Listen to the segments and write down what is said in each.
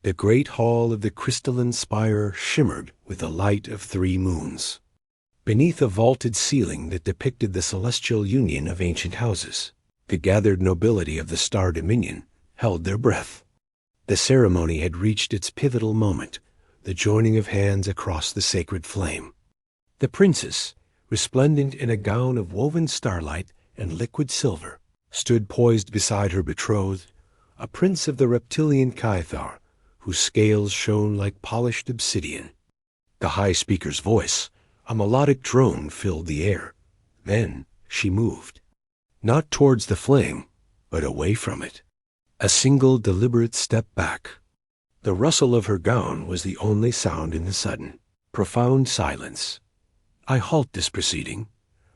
The great hall of the crystalline spire shimmered with the light of 3 moons. Beneath a vaulted ceiling that depicted the celestial union of ancient houses, the gathered nobility of the Star Dominion held their breath. The ceremony had reached its pivotal moment, the joining of hands across the sacred flame. The princess, resplendent in a gown of woven starlight and liquid silver, stood poised beside her betrothed, a prince of the reptilian Caithar, whose scales shone like polished obsidian. The high speaker's voice, a melodic drone, filled the air. Then she moved, not towards the flame, but away from it. A single deliberate step back. The rustle of her gown was the only sound in the sudden, profound silence. "I halt this proceeding."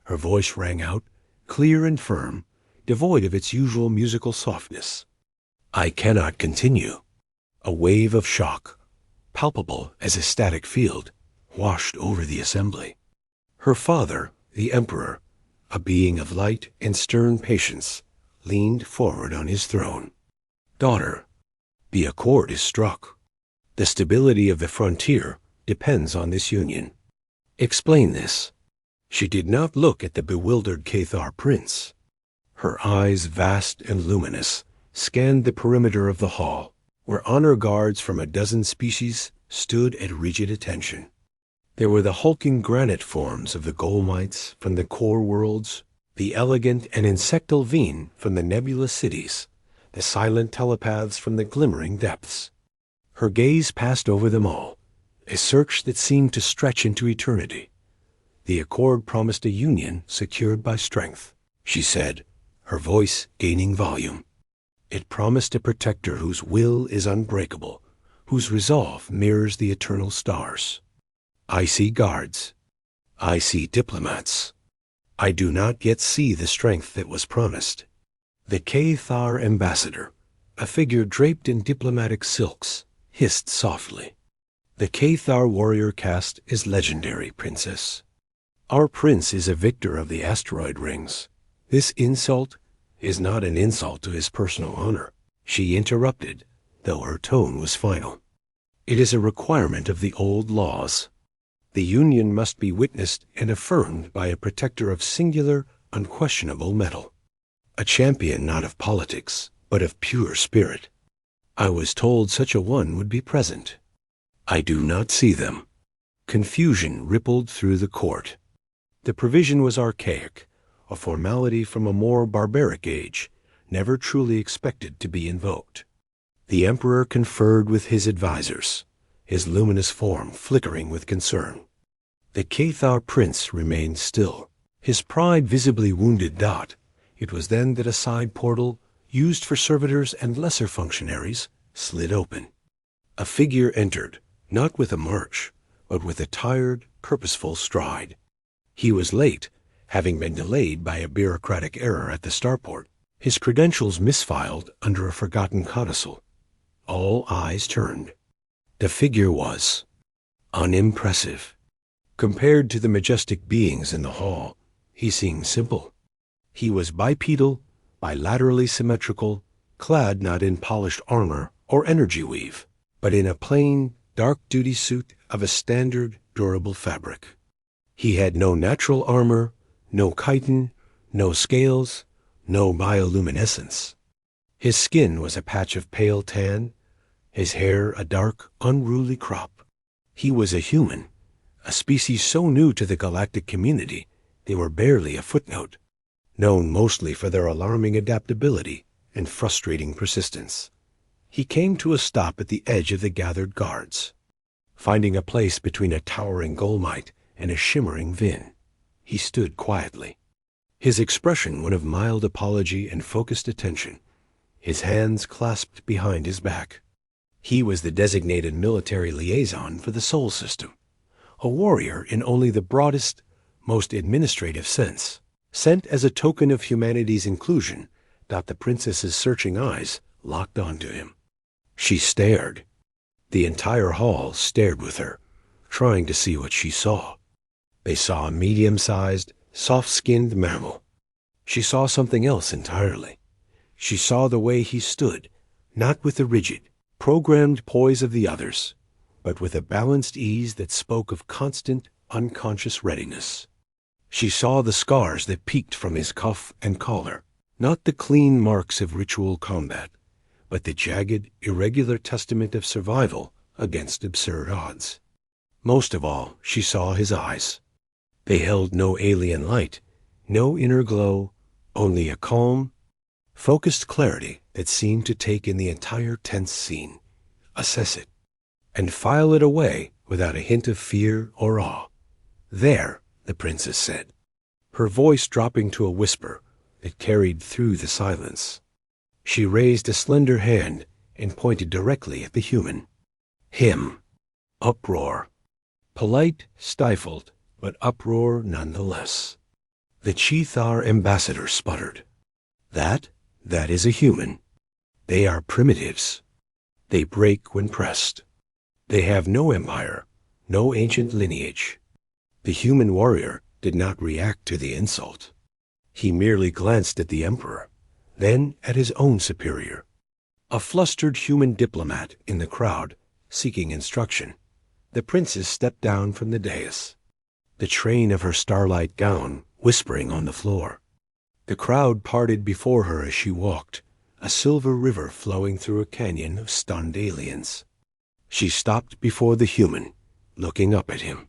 Her voice rang out, clear and firm, devoid of its usual musical softness. "I cannot continue." A wave of shock, palpable as a static field, washed over the assembly. Her father, the emperor, a being of light and stern patience, leaned forward on his throne. "Daughter, the accord is struck. The stability of the frontier depends on this union. Explain this." She did not look at the bewildered Caithar prince. Her eyes, vast and luminous, scanned the perimeter of the hall, where honor guards from a dozen species stood at rigid attention. There were the hulking granite forms of the Golmites from the core worlds, the elegant and insectal Veen from the nebulous cities, the silent telepaths from the glimmering depths. Her gaze passed over them all, a search that seemed to stretch into eternity. The accord promised a union secured by strength, she said, her voice gaining volume. It promised a protector whose will is unbreakable, whose resolve mirrors the eternal stars. I see guards. I see diplomats. I do not yet see the strength that was promised. The Caithar ambassador, a figure draped in diplomatic silks, hissed softly. "The Caithar warrior caste is legendary, princess. Our prince is a victor of the asteroid rings. This insult is not an insult to his personal honor," she interrupted, though her tone was final. "It is a requirement of the old laws. The union must be witnessed and affirmed by a protector of singular, unquestionable metal. A champion not of politics, but of pure spirit. I was told such a one would be present. I do not see them." Confusion rippled through the court. The provision was archaic, a formality from a more barbaric age, never truly expected to be invoked. The emperor conferred with his advisers, his luminous form flickering with concern. The Caithar prince remained still, his pride visibly wounded. It was then that a side portal, used for servitors and lesser functionaries, slid open. A figure entered, not with a march, but with a tired, purposeful stride. He was late, having been delayed by a bureaucratic error at the starport, his credentials misfiled under a forgotten codicil. All eyes turned. The figure was unimpressive. Compared to the majestic beings in the hall, he seemed simple. He was bipedal, bilaterally symmetrical, clad not in polished armor or energy weave, but in a plain, dark duty suit of a standard, durable fabric. He had no natural armor, no chitin, no scales, no bioluminescence. His skin was a patch of pale tan, his hair a dark, unruly crop. He was a human, a species so new to the galactic community they were barely a footnote, known mostly for their alarming adaptability and frustrating persistence. He came to a stop at the edge of the gathered guards. Finding a place between a towering Golmite and a shimmering Vin, he stood quietly, his expression one of mild apology and focused attention, his hands clasped behind his back. He was the designated military liaison for the Sol system, a warrior in only the broadest, most administrative sense, sent as a token of humanity's inclusion. The princess's searching eyes locked onto him. She stared. The entire hall stared with her, trying to see what she saw. They saw a medium-sized, soft-skinned mammal. She saw something else entirely. She saw the way he stood, not with the rigid, programmed poise of the others, but with a balanced ease that spoke of constant, unconscious readiness. She saw the scars that peeked from his cuff and collar, not the clean marks of ritual combat, but the jagged, irregular testament of survival against absurd odds. Most of all, she saw his eyes. They held no alien light, no inner glow, only a calm, focused clarity that seemed to take in the entire tense scene, assess it, and file it away without a hint of fear or awe. "There," the princess said, her voice dropping to a whisper that carried through the silence. She raised a slender hand and pointed directly at the human. Him. Uproar. Polite, stifled, but uproar nonetheless. The Chethar ambassador sputtered. That is a human. They are primitives. They break when pressed. They have no empire, no ancient lineage. The human warrior did not react to the insult. He merely glanced at the emperor, then at his own superior. A flustered human diplomat in the crowd, seeking instruction. The princess stepped down from the dais, the train of her starlight gown whispering on the floor. The crowd parted before her as she walked, a silver river flowing through a canyon of stunned aliens. She stopped before the human, looking up at him.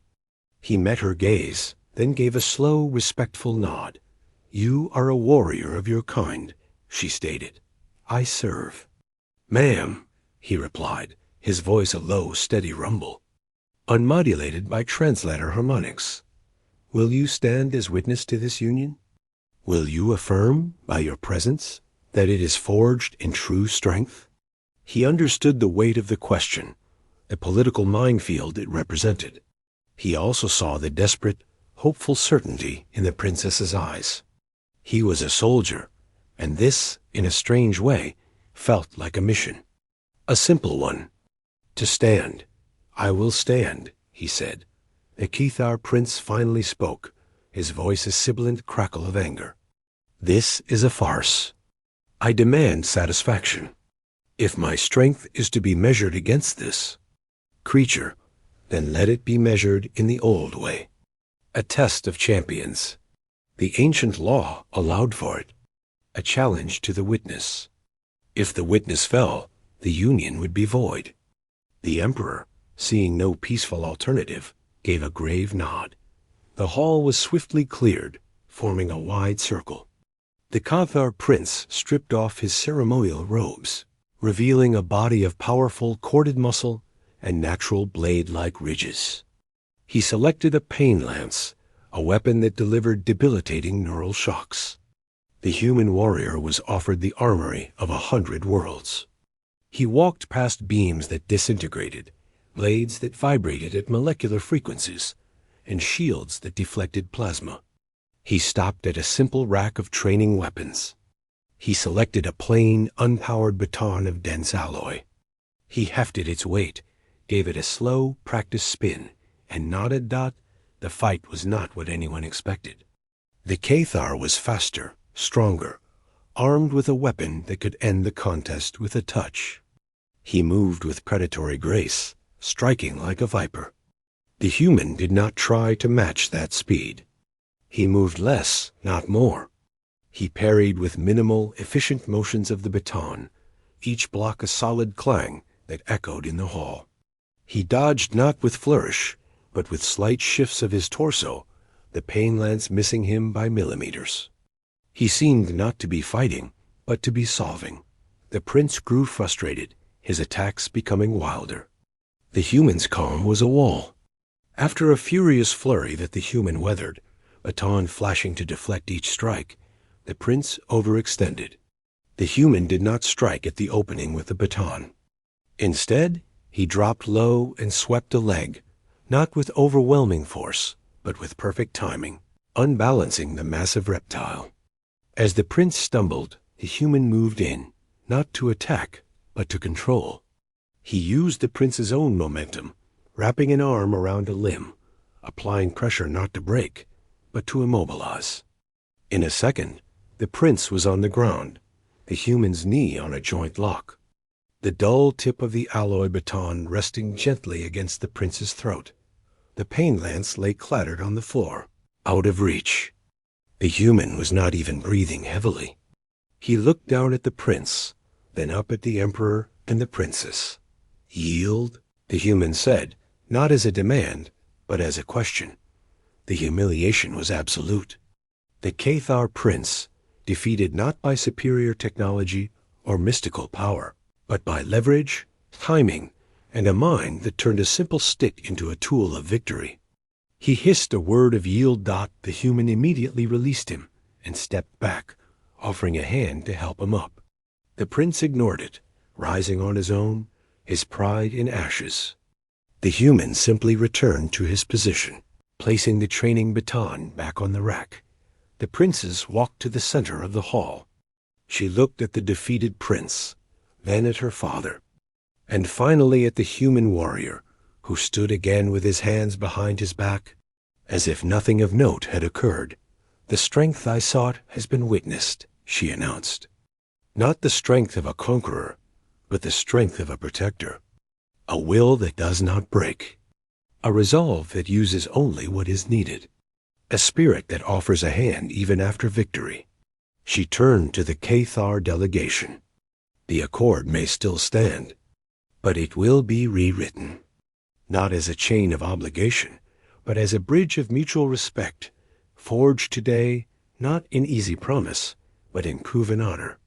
He met her gaze, then gave a slow, respectful nod. "You are a warrior of your kind," she stated. "I serve." "Ma'am," he replied, his voice a low, steady rumble, unmodulated by translator harmonics. "Will you stand as witness to this union? Will you affirm, by your presence, that it is forged in true strength?" He understood the weight of the question, the political minefield it represented. He also saw the desperate, hopeful certainty in the princess's eyes. He was a soldier, and this, in a strange way, felt like a mission. A simple one. "To stand. I will stand," he said. The Chethar prince finally spoke, his voice a sibilant crackle of anger. "This is a farce. I demand satisfaction. If my strength is to be measured against this creature, then let it be measured in the old way. A test of champions. The ancient law allowed for it. A challenge to the witness. If the witness fell, the union would be void." The emperor, seeing no peaceful alternative, gave a grave nod. The hall was swiftly cleared, forming a wide circle. The Chethar prince stripped off his ceremonial robes, revealing a body of powerful corded muscle and natural blade-like ridges. He selected a pain lance, a weapon that delivered debilitating neural shocks. The human warrior was offered the armory of 100 worlds. He walked past beams that disintegrated, blades that vibrated at molecular frequencies, and shields that deflected plasma. He stopped at a simple rack of training weapons. He selected a plain, unpowered baton of dense alloy. He hefted its weight, gave it a slow, practiced spin, and nodded that the fight was not what anyone expected. The Chethar was faster, stronger, armed with a weapon that could end the contest with a touch. He moved with predatory grace, striking like a viper. The human did not try to match that speed. He moved less, not more. He parried with minimal, efficient motions of the baton, each block a solid clang that echoed in the hall. He dodged not with flourish, but with slight shifts of his torso, the pain lance missing him by millimeters. He seemed not to be fighting, but to be solving. The prince grew frustrated, his attacks becoming wilder. The human's calm was a wall. After a furious flurry that the human weathered, baton flashing to deflect each strike, the prince overextended. The human did not strike at the opening with the baton. Instead, he dropped low and swept a leg, not with overwhelming force, but with perfect timing, unbalancing the massive reptile. As the prince stumbled, the human moved in, not to attack, but to control. He used the prince's own momentum, wrapping an arm around a limb, applying pressure not to break, but to immobilize. In a second, the prince was on the ground, the human's knee on a joint lock. the dull tip of the alloy baton resting gently against the prince's throat. The pain lance lay clattered on the floor, out of reach. The human was not even breathing heavily. He looked down at the prince, then up at the emperor and the princess. "Yield?" the human said, not as a demand, but as a question. The humiliation was absolute. The Cathar prince, defeated not by superior technology or mystical power, but by leverage, timing, and a mind that turned a simple stick into a tool of victory. He hissed a word of yield. The human immediately released him and stepped back, offering a hand to help him up. The prince ignored it, rising on his own, his pride in ashes. The human simply returned to his position, placing the training baton back on the rack. The princess walked to the center of the hall. She looked at the defeated prince, then at her father, and finally at the human warrior, who stood again with his hands behind his back, as if nothing of note had occurred. "The strength I sought has been witnessed," she announced. Not the strength of a conqueror, but the strength of a protector. A will that does not break. A resolve that uses only what is needed. A spirit that offers a hand even after victory. She turned to the Cathar delegation. "The accord may still stand, but it will be rewritten. Not as a chain of obligation, but as a bridge of mutual respect, forged today, not in easy promise, but in proven honor."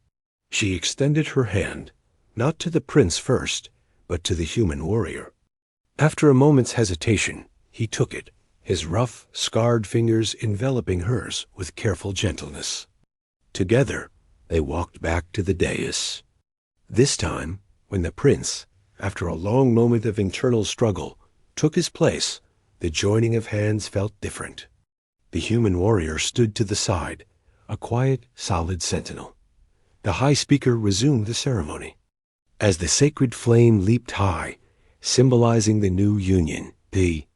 She extended her hand, not to the prince first, but to the human warrior. After a moment's hesitation, he took it, his rough, scarred fingers enveloping hers with careful gentleness. Together, they walked back to the dais. This time, when the prince, after a long moment of internal struggle, took his place, the joining of hands felt different. The human warrior stood to the side, a quiet, solid sentinel. The high speaker resumed the ceremony. As the sacred flame leaped high, symbolizing the new union, the